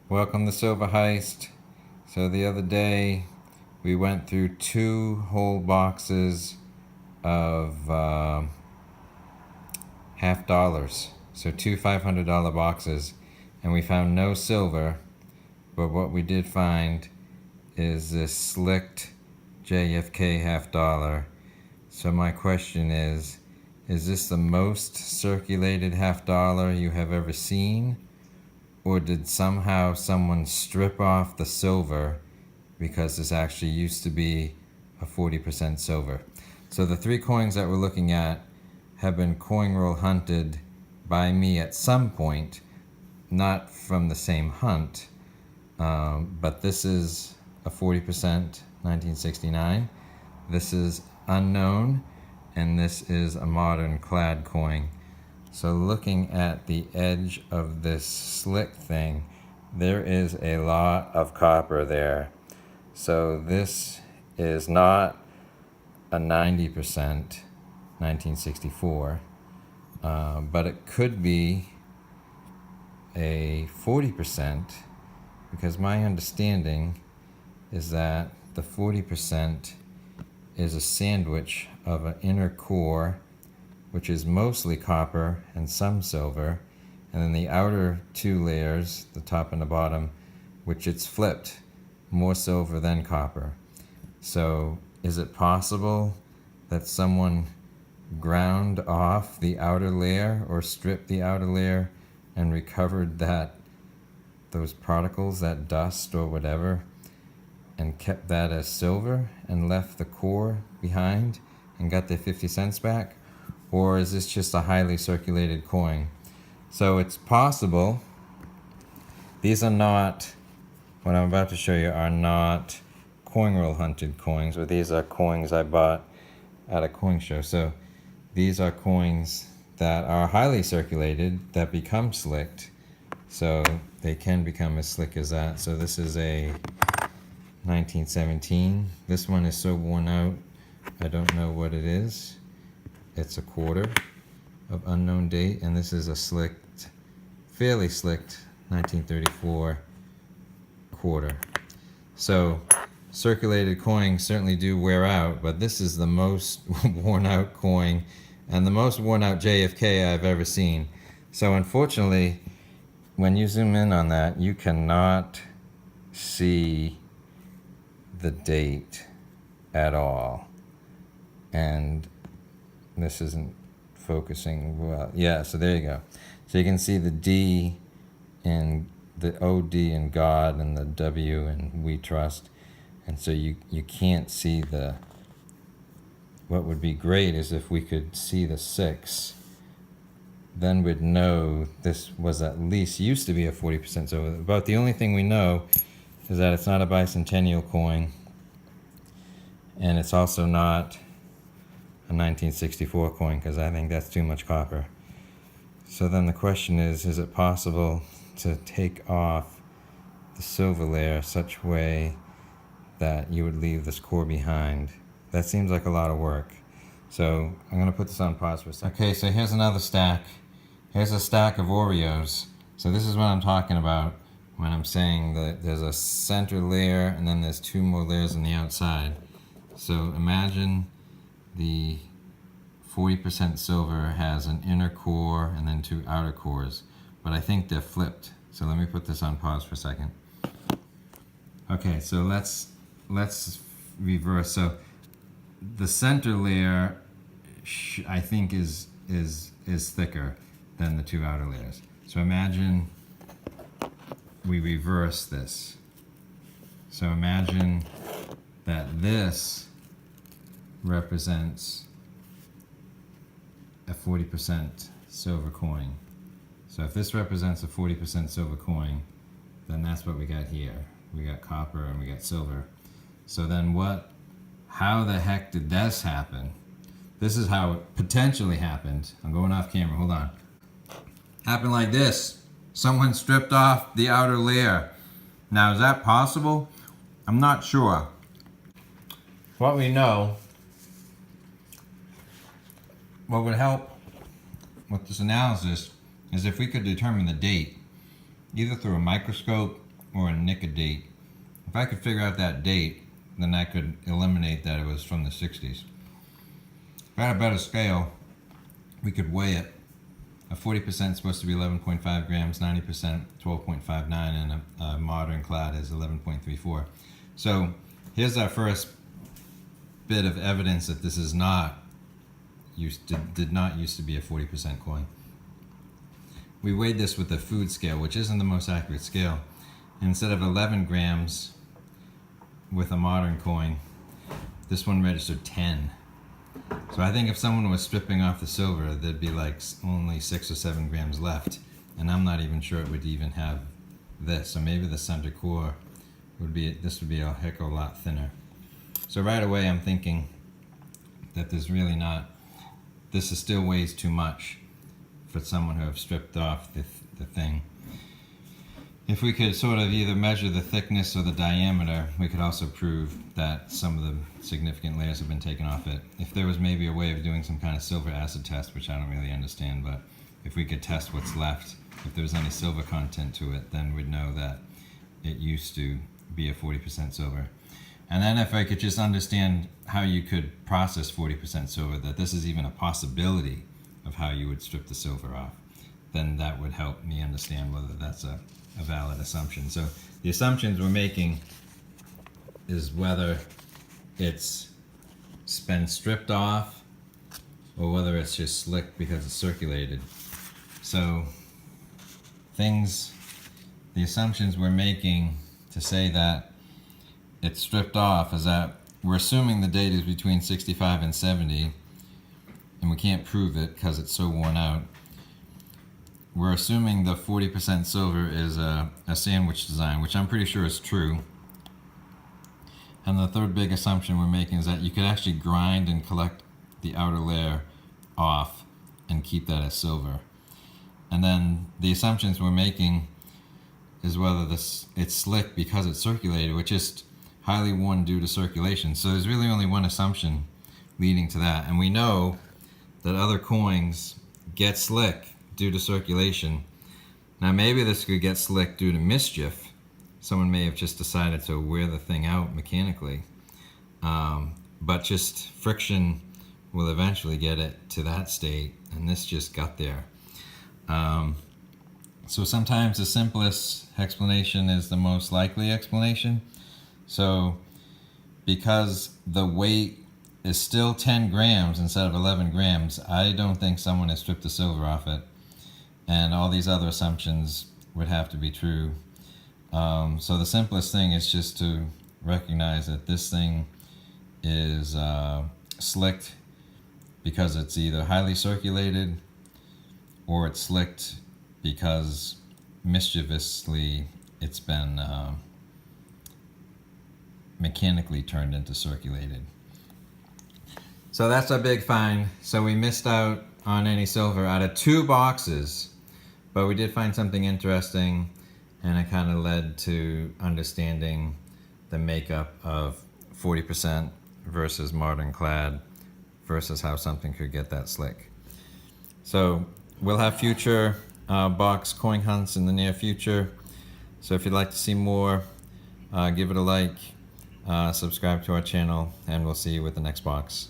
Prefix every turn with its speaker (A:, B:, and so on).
A: Welcome to Silver Heist. So the other day we went through 2 whole boxes of half dollars. So 2 $500 boxes, and we found no silver, but what we did find is this slicked JFK half dollar. So my question is this the most circulated half dollar you have ever seen? Or did somehow someone strip off the silver because this actually used to be a 40% silver? So the 3 coins that we're looking at have been coin roll hunted by me at some point, not from the same hunt, but this is a 40% 1969. This is unknown, and this is a modern clad coin. So looking at the edge of this slick thing, there is a lot of copper there. So this is not a 90% 1964, but it could be a 40%, because my understanding is that the 40% is a sandwich of an inner core, which is mostly copper and some silver, and then the outer 2 layers, the top and the bottom, which it's flipped, more silver than copper. So is it possible that someone ground off the outer layer or stripped the outer layer and recovered those particles, that dust or whatever, and kept that as silver and left the core behind and got their 50 cents back? Or is this just a highly circulated coin? So it's possible. These are not, what I'm about to show you are not coin roll hunted coins, but these are coins I bought at a coin show. So these are coins that are highly circulated that become slicked. So they can become as slick as that. So this is a 1917. This one is so worn out, I don't know what it is. It's a quarter of unknown date, and this is a slicked, fairly slicked 1934 quarter. So circulated coins certainly do wear out, but this is the most worn out coin and the most worn out JFK I've ever seen. So unfortunately, when you zoom in on that, you cannot see the date at all. And this isn't focusing well. Yeah, so there you go. So you can see the D in the OD in God and the W in We Trust. And so you can't see what would be great is if we could see the 6. Then we'd know this was at least used to be a 40% silver. About the only thing we know is that it's not a bicentennial coin, and it's also not a 1964 coin, because I think that's too much copper. So then the question is it possible to take off the silver layer such way that you would leave this core behind? That seems like a lot of work. So I'm going to put this on pause for a second. Okay, so here's another stack. Here's a stack of Oreos. So this is what I'm talking about when I'm saying that there's a center layer and then there's 2 more layers on the outside. So imagine the 40% silver has an inner core and then 2 outer cores, but I think they're flipped. So let me put this on pause for a second. Okay, so let's reverse. So the center layer I think is thicker than the 2 outer layers. So imagine we reverse this. So imagine that this represents a 40% silver coin. So if this represents a 40% silver coin, then that's what we got here. We got copper and we got silver. So then how the heck did this happen? This is how it potentially happened. I'm going off camera, hold on. Happened like this. Someone stripped off the outer layer. Now, is that possible? I'm not sure. What we know, what would help with this analysis is if we could determine the date, either through a microscope or a nickel date. If I could figure out that date, then I could eliminate that it was from the 60s. If I had a better scale, we could weigh it. A 40% is supposed to be 11.5 grams, 90% 12.59, and a modern clad is 11.34. So here's our first bit of evidence that this is not did not used to be a 40% coin. We weighed this with the food scale, which isn't the most accurate scale. Instead of 11 grams with a modern coin, this one registered 10. So I think if someone was stripping off the silver, there'd be like only 6 or 7 grams left, and I'm not even sure it would even have this. So maybe the center core would be a heck of a lot thinner. So right away I'm thinking that there's really not, this is still weighs too much for someone who have stripped off the thing. If we could sort of either measure the thickness or the diameter, we could also prove that some of the significant layers have been taken off it. If there was maybe a way of doing some kind of silver acid test, which I don't really understand, but if we could test what's left, if there's any silver content to it, then we'd know that it used to be a 40% silver. And then if I could just understand how you could process 40% silver, that this is even a possibility of how you would strip the silver off, then that would help me understand whether that's a valid assumption. So the assumptions we're making is whether it's been stripped off or whether it's just slick because it's circulated. So the assumptions we're making to say that it's stripped off is that we're assuming the date is between 65 and 70, and we can't prove it because it's so worn out. We're assuming the 40% silver is a sandwich design, which I'm pretty sure is true. And the third big assumption we're making is that you could actually grind and collect the outer layer off and keep that as silver. And then the assumptions we're making is whether it's slick because it's circulated, which is highly worn due to circulation. So there's really only one assumption leading to that. And we know that other coins get slick due to circulation. Now maybe this could get slick due to mischief. Someone may have just decided to wear the thing out mechanically. But just friction will eventually get it to that state, and this just got there. So sometimes the simplest explanation is the most likely explanation. So because the weight is still 10 grams instead of 11 grams, I don't think someone has stripped the silver off it. And all these other assumptions would have to be true. So the simplest thing is just to recognize that this thing is slicked because it's either highly circulated or it's slicked because mischievously it's been mechanically turned into circulated. So that's our big find. So we missed out on any silver out of 2 boxes, but we did find something interesting, and it kind of led to understanding the makeup of 40% versus modern clad versus how something could get that slick. So we'll have future box coin hunts in the near future. So if you'd like to see more, give it a like, subscribe to our channel, and we'll see you with the next box.